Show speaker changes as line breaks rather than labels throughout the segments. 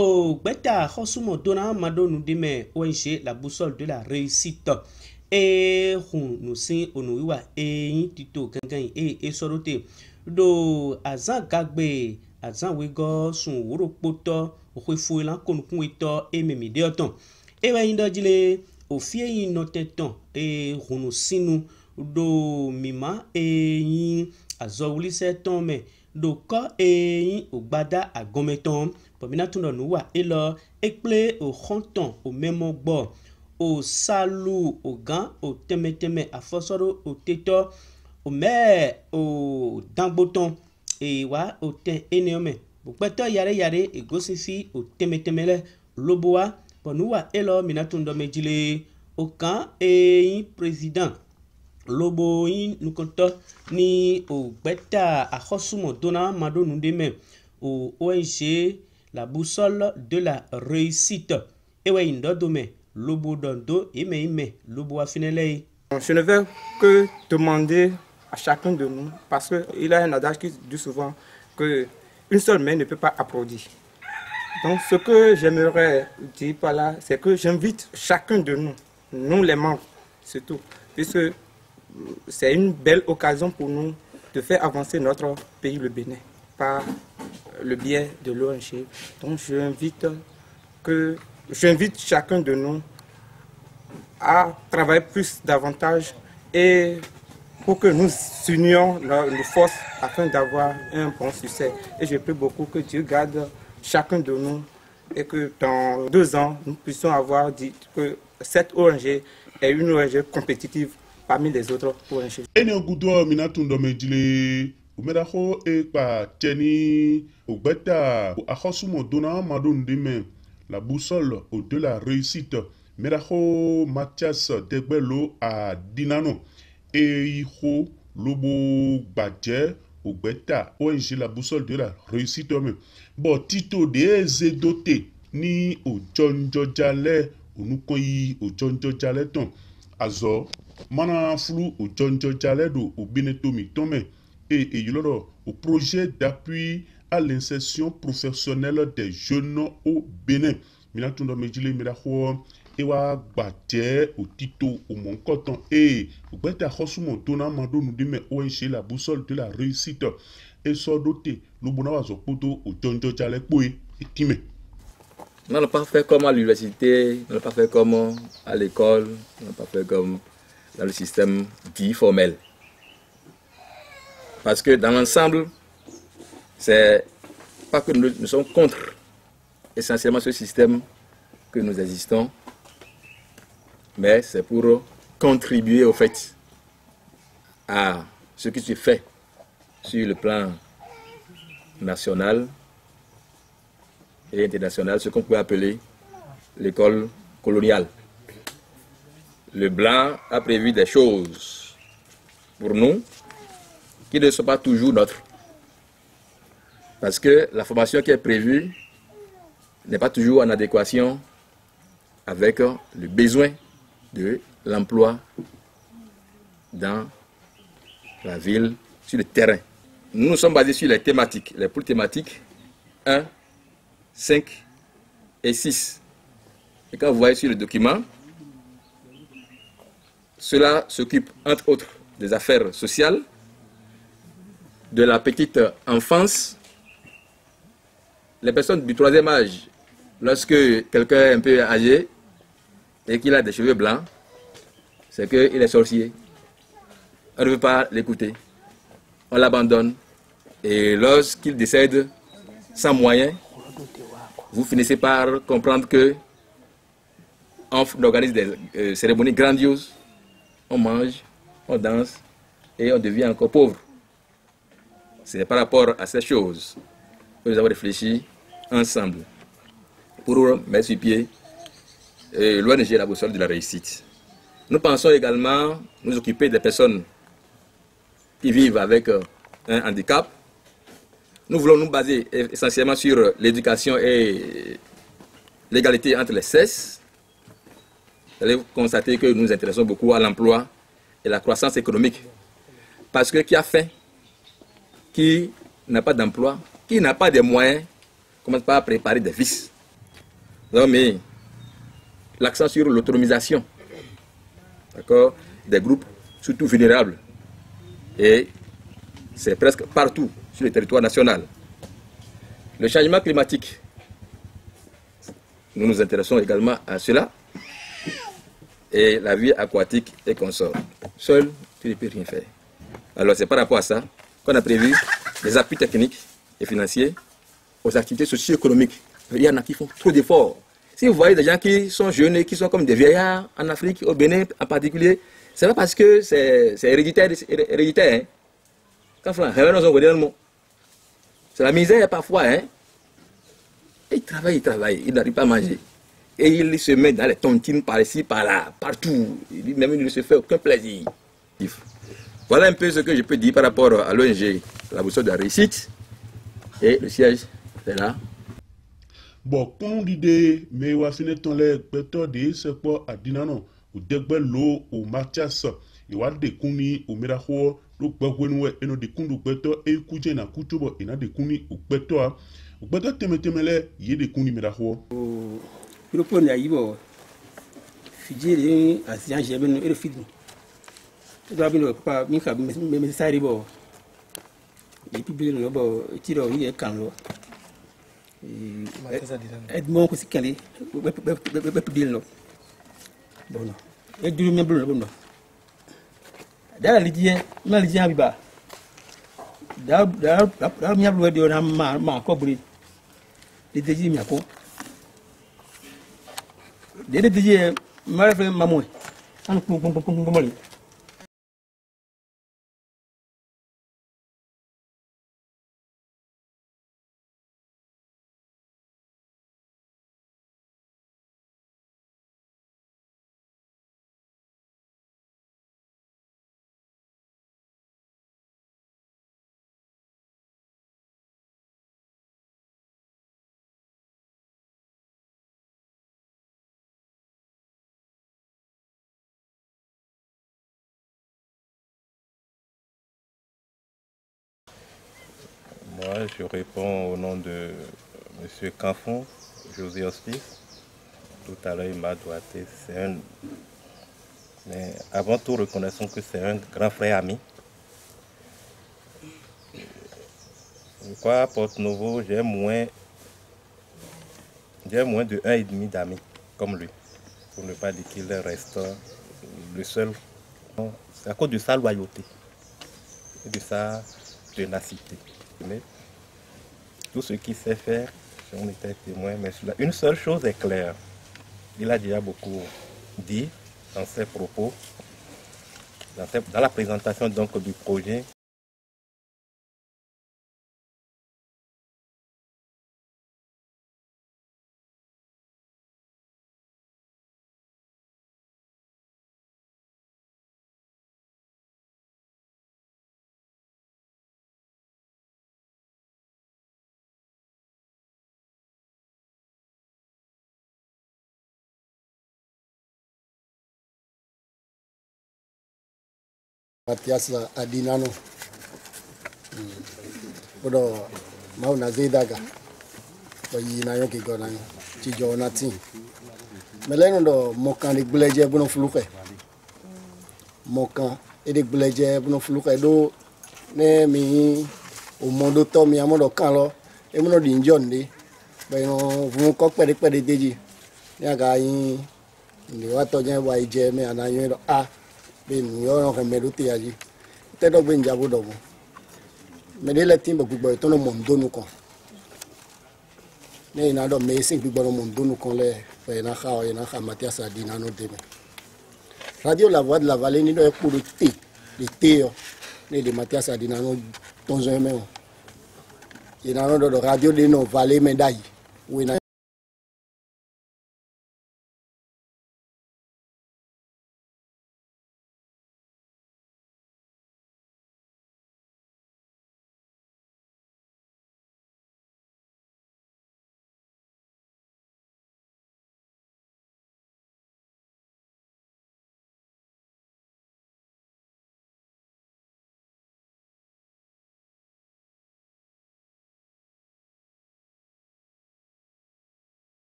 Au bêta, Hosumo Dona Madonu Dime, ONG, la boussole de la réussite. Et nous sin onuiwa et tito gangan et sorote do azan gagbe azan wego sun wuro poto ofu elan konukun ito e memide oton e wa indo jile ofie yin no teton e hunu sinu do mima e yin azowuli seton me do ko e yin ogbada agometon pomina tundo nuwa e lo ekple o honton o memo gbo au salut, au gant, au temeteme, à fosoro, au této, au mer, au damboton, et wa, au ten énéome. Au peto yare yare, et gosifi, au temetemele, loboa, ponua, et lo, minatundo medjile, au camp, et président. Lobo, nous comptons, ni au beta, à Hosumo, dona, mado, nous deme, au ONG, la boussole de la réussite. Et ouais, indodome. Je
ne vais que demander à chacun de nous, parce qu'il y a un adage qui dit souvent qu'une seule main ne peut pas applaudir. Donc ce que j'aimerais dire par là, c'est que j'invite chacun de nous, nous les membres surtout, puisque c'est une belle occasion pour nous de faire avancer notre pays, le Bénin, par le biais de l'ONG. Donc j'invite chacun de nous à travailler plus davantage et pour que nous unions nos forces afin d'avoir un bon succès. Et je prie beaucoup que Dieu garde chacun de nous et que dans 2 ans, nous puissions avoir dit que cette ONG est une ONG compétitive parmi les autres ONG.
Umedaho ekpa teni ogbeta ahosumo dona madondeme la boussole de la réussite Medaho Mathias Degbelo a Dinano et Iho Lobo Badje ogbeta ONG la boussole de la réussite bon tito des doté ni o jonjo jale onukoyi o jonjo jale ton azo mana flou o jonjo jale do o binetomi tome et yoloro au projet d'appui à l'insertion professionnelle des jeunes au Bénin. Minatundo mejile miraho ewa gbaje au tito au moncoton et au beta hosumo dona mando nous dime ONG la boussole de la réussite et so doté nous bonawa zopoto au jonjo jale boy et time.
On n'a pas fait comme à l'université, on n'a pas fait comme à l'école, on n'a pas fait comme dans le système dit formel. Parce que dans l'ensemble, c'est pas que nous sommes contre essentiellement ce système que nous existons, mais c'est pour contribuer au fait à ce qui se fait sur le plan national et international, ce qu'on peut appeler l'école coloniale. Le blanc a prévu des choses pour nous qui ne sont pas toujours nôtres. Parce que la formation qui est prévue n'est pas toujours en adéquation avec le besoin de l'emploi dans la ville, sur le terrain. Nous nous sommes basés sur les thématiques, les poules thématiques 1, 5 et 6. Et quand vous voyez sur le document, cela s'occupe entre autres des affaires sociales, de la petite enfance, les personnes du 3e âge, lorsque quelqu'un est un peu âgé et qu'il a des cheveux blancs, c'est qu'il est sorcier. On ne veut pas l'écouter. On l'abandonne. Et lorsqu'il décède sans moyens, vous finissez par comprendre que on organise des cérémonies grandioses, on mange, on danse et on devient encore pauvre. C'est par rapport à ces choses que nous avons réfléchi ensemble pour mettre sur pied l'ONG la boussole de la réussite. Nous pensons également nous occuper des personnes qui vivent avec un handicap. Nous voulons nous baser essentiellement sur l'éducation et l'égalité entre les sexes. Vous allez constater que nous nous intéressons beaucoup à l'emploi et la croissance économique. Parce que qui a faim, qui n'a pas d'emploi, qui n'a pas de moyens, commence par préparer des vices. nous avons mis l'accent sur l'autonomisation, d'accord, des groupes, surtout vulnérables. Et c'est presque partout sur le territoire national. Le changement climatique, nous nous intéressons également à cela. Et la vie aquatique et consorts. Seul, tu ne peux rien faire. Alors c'est par rapport à ça qu'on a prévu des appuis techniques et financiers aux activités socio-économiques. Il y en a qui font trop d'efforts. Si vous voyez des gens qui sont jeunes et qui sont comme des vieillards en Afrique, au Bénin en particulier, c'est pas parce que c'est héréditaire. Hein. Quand c'est la misère parfois. Hein. Et ils travaillent, ils n'arrivent pas à manger. Et il se met dans les tontines par ici, par là, partout. Même il ne se fait aucun plaisir. Voilà un peu ce que je peux dire par rapport à l'ONG, la boussole de la réussite. Et le siège, c'est là.
Bon, comme on dit, mais on va finir ton lait, peut-être de ce quoi à Dinano, ou Degbelo, ou Mathias, et on va découvrir au Miraho, le Bagouenoué, et nos découvrir peut-être, et Koudjé na Koutubo, et na découvrir au peut-être, ou peut-être Temetemele, y est découvrir Miraho.
Le point de Fidji, Asian, j'ai bien le film. Tu dois bien le pas, mais ça arrive. Et puis, le bon, tiro, il est calme. Edmond, c'est calé. Bon, et du même bleu. Dans l'idée, dans l'idée, Abiba. Dans le mien bleu de la main, cobri. Les désirs, mi a co. Des désirs, ma frère, maman. Un coup,
Moi, je réponds au nom de M. Canfon, José Hospice. Tout à l'heure, il m'a doigté. Mais avant tout, reconnaissons que c'est un grand frère ami. Je crois à Porto Novo, j'ai moins de 1,5 d'amis comme lui. Pour ne pas dire qu'il reste le seul. C'est à cause de sa loyauté et de sa ténacité. Mais tout ce qu'il sait faire, on était témoin. Mais une seule chose est claire. Il a déjà beaucoup dit dans ses propos, dans la présentation donc du projet.
Mathias Adinano. Odo mauna zedaga. Bayi na yoki gona ti Jonathan. Meleno do mokan de gleje bono fluke. Mokan e de gleje bono fluke do ne mi o mondo to mi amodo kan lo e mono di njonde. Ba no vu ko pede deji. Ni aga yin ni wa to jen wa ije me anayin do a ben yo no me do ti aji te do ben jabo do mo me de le tin gbogbo to no mo ndonu kan ne ina do me sin gbogbo no mo ndonu kan le fe na kha Mathias Adinano de me radio la voix de la vallée ni do e pour le thé ne de Mathias Adinano ton un me ina no do radio de no vallée médaille oui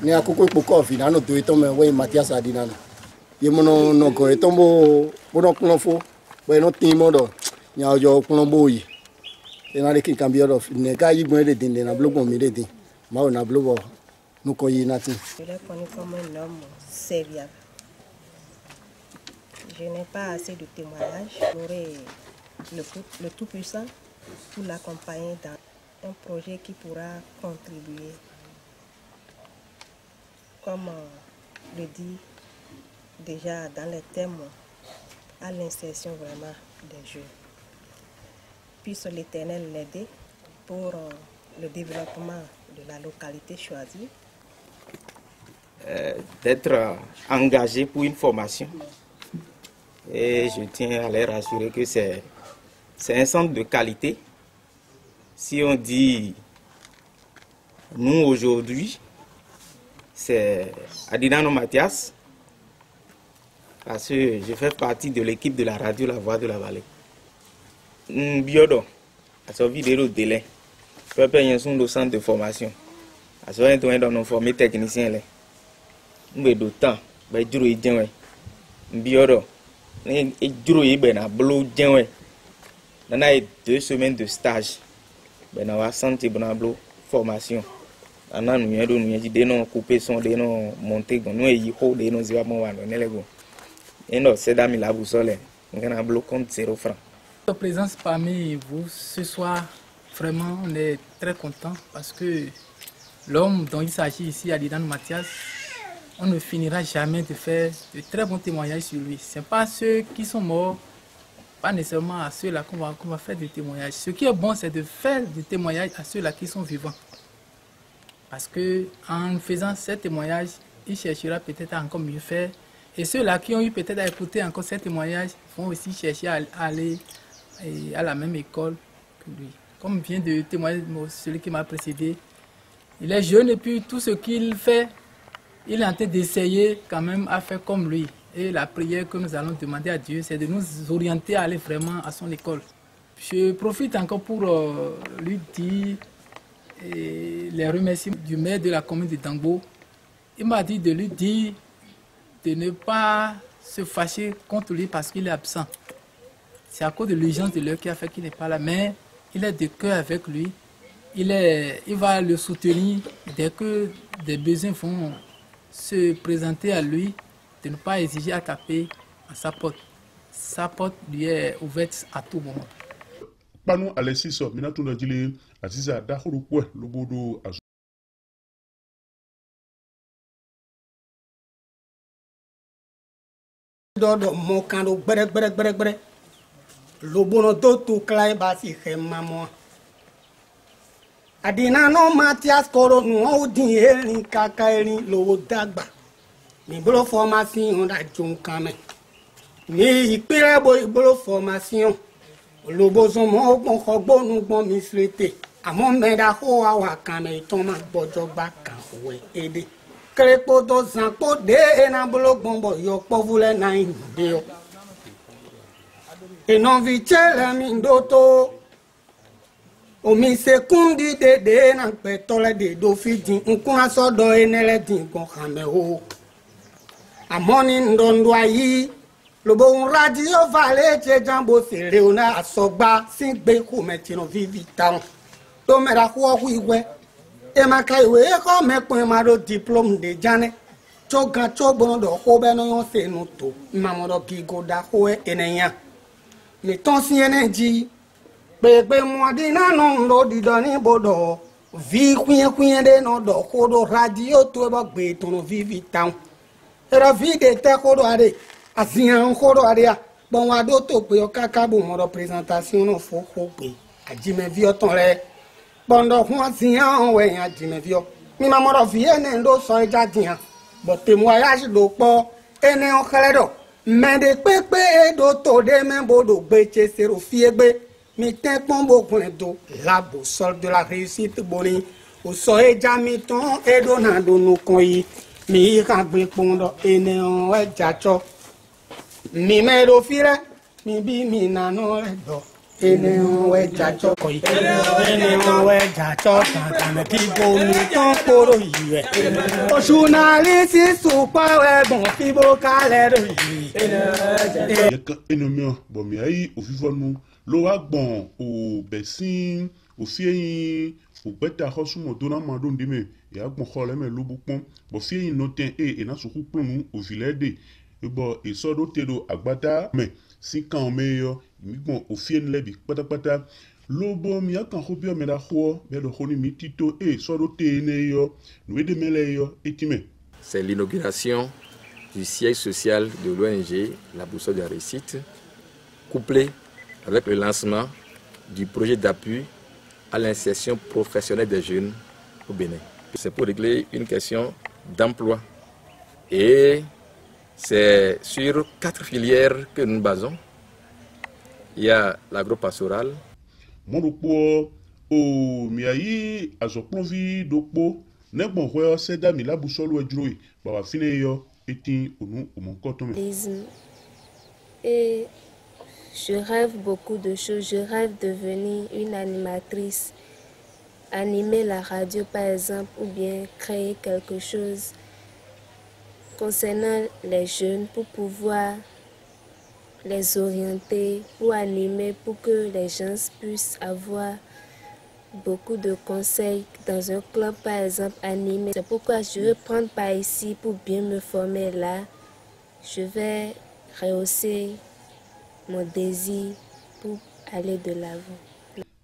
ni akoko ipoko fi nanu to ito me we Matias adinano ye mono no ko ito bo bono klonfo we no timo do nya ojo klonbo yi e na le ki cambio do ne ka yi gbon de din na blogbon mi de din ma o na blogbo no ko yi natin.
Je l'ai connu comme un homme serviable. Je n'ai pas assez de témoignages. J'aurai le Tout-Puissant pour l'accompagner dans un projet qui pourra contribuer, comme le dit déjà dans les thèmes, à l'insertion vraiment des jeunes. Puisse l'Éternel l'aider pour le développement de la localité choisie.
D'être engagé pour une formation. Et je tiens à les rassurer que c'est un centre de qualité. Si on dit nous aujourd'hui, c'est Adinano Matias, parce que je fais partie de l'équipe de la radio La Voix de la Vallée. Biodo, à ce vidéo délai, je peux sur le centre de formation. À ce moment où nous formons techniciens, nous avons d'autant, nous avons Biodo, nous avons 2 semaines de stage. Nous avons santé de formation. Nous avons coupé son, nous avons monté, nous avons et non, c'est dans la boussole. Nous avons compte 0 francs.
Votre présence parmi vous ce soir, vraiment, on est très content parce que l'homme dont il s'agit ici, Adinano Matias, on ne finira jamais de faire de très bons témoignages sur lui. Ce n'est pas ceux qui sont morts, pas nécessairement à ceux-là qu'on va faire des témoignages. Ce qui est bon, c'est de faire des témoignages à ceux-là qui sont vivants. Parce qu'en faisant ces témoignages, il cherchera peut-être à encore mieux faire. Et ceux-là qui ont eu peut-être à écouter encore ces témoignages vont aussi chercher à aller à la même école que lui. Comme vient de témoigner celui qui m'a précédé, il est jeune et puis tout ce qu'il fait, il est en train d'essayer quand même à faire comme lui. Et la prière que nous allons demander à Dieu, c'est de nous orienter à aller vraiment à son école. Je profite encore pour lui dire les remerciements du maire de la commune de Dangbo. Il m'a dit de lui dire de ne pas se fâcher contre lui parce qu'il est absent. C'est à cause de l'urgence de l'heure qui a fait qu'il n'est pas là, mais il est de cœur avec lui. Il va le soutenir dès que des besoins vont se présenter à lui, de ne pas exiger à taper à sa porte. Sa porte lui est ouverte à tout moment.
Pano Alexis, Minatou Nadjili, Aziza Dahourou, Lobodo,
Dodo mokando brek lobono do tu klai basi khemamo Adinano Matias koro nu odi erin kaka erin lowo dagba mi bolo formation da jun kame ni ipire bo ibolo formation lobo zo mo gbon khogbo nu gbon mi slete amo meda ho awa kame ton ma bojo gba kan we ede krepo to zanpo de na bolo gbonbo yo povule na inde yo e non vicele mi ndoto omi sekundi de na petole de do fidin nkuna sodo enele din kon khame ho amoni ndondo ayi lobo un radio vale che jambo sere ona asogba singbe ku metino vivi town to mera ko iwe e ma kai we ko me pon ma do diplôme de jane choga chogbo do ko be no yon se no to mamodo ki go da ko enenya ni ton si energy pe mo Adinano ndo di do ni bodo vi kwien de no do ko do radio to ba gbe to no vivi town era vi de te ko do are asian ko do are bon wa do to pe o kakabo mo do présentation no fo ko pe ajime vi o ton re bondo hun asian we yan ajime vi o mi ma mo do vi ene ndo so eja dian but témoignage do po ene o kele do me de pepe do to de me bodo gbe che sero fi egbe mi ten pombo do la boussole de la réussite boni o so eja mi ton e do na do nu kon yi mi ka gbe pondo ene o eja cho mi me do fi re mi bi mi na no re do Enewe jacho koi. Enewe jacho tantane kibo ni tonkoro iwe. O journaliste soupa we bon fibo kalero iwe.
Yaka enomio bon mi ayi o vivon nou lo agbon o besin o fieyin o beta hosumo dona mando ndime ya agbon khole me lo bukpon bo fieyin noten e na suku plonu o vilede e bo e sodo tedo agbata me si kan meyo mi gbon o fien lebi patapata lobo mi akan hobio me da ho be do honi mi tito e sodo tene yo no de mele yo etime.
C'est l'inauguration du siège social de l'ONG La Boussole de la Réussite, couplé avec le lancement du projet d'appui à l'insertion professionnelle des jeunes au Bénin. C'est pour régler une question d'emploi. Et c'est sur 4 filières que nous basons. Il y a l'agro-pastoral.
Mon dokpo o miayi azokplovi dokpo nebon hwe seda mi La Boussole we droi ba wa fine yo etin onu o mon kotome.
Et je rêve beaucoup de choses. Je rêve de devenir une animatrice, animer la radio par exemple, ou bien créer quelque chose concernant les jeunes pour pouvoir les orienter, pour animer, pour que les gens puissent avoir beaucoup de conseils dans un club par exemple animé. C'est pourquoi je veux prendre part ici pour bien me former là. Je vais rehausser mon désir pour aller de l'avant.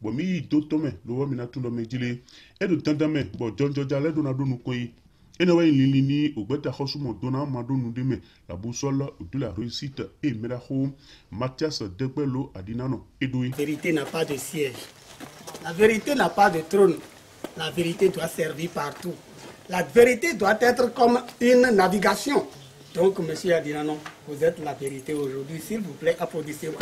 Bon mi do tome lo wa mi na tundo me jile e do tandame bo jonjo jale do na do nu koyi ene wa lini ogbeta khosumo dona ma do nu de me La Boussole de la Réussite et Meraho Mathias Degbelo Adinano Edoui.
La vérité n'a pas de siège. La vérité n'a pas de trône. La vérité doit servir partout. La vérité doit être comme une navigation. Donc, monsieur Adinano, vous êtes la vérité aujourd'hui. S'il vous plaît, applaudissez-moi.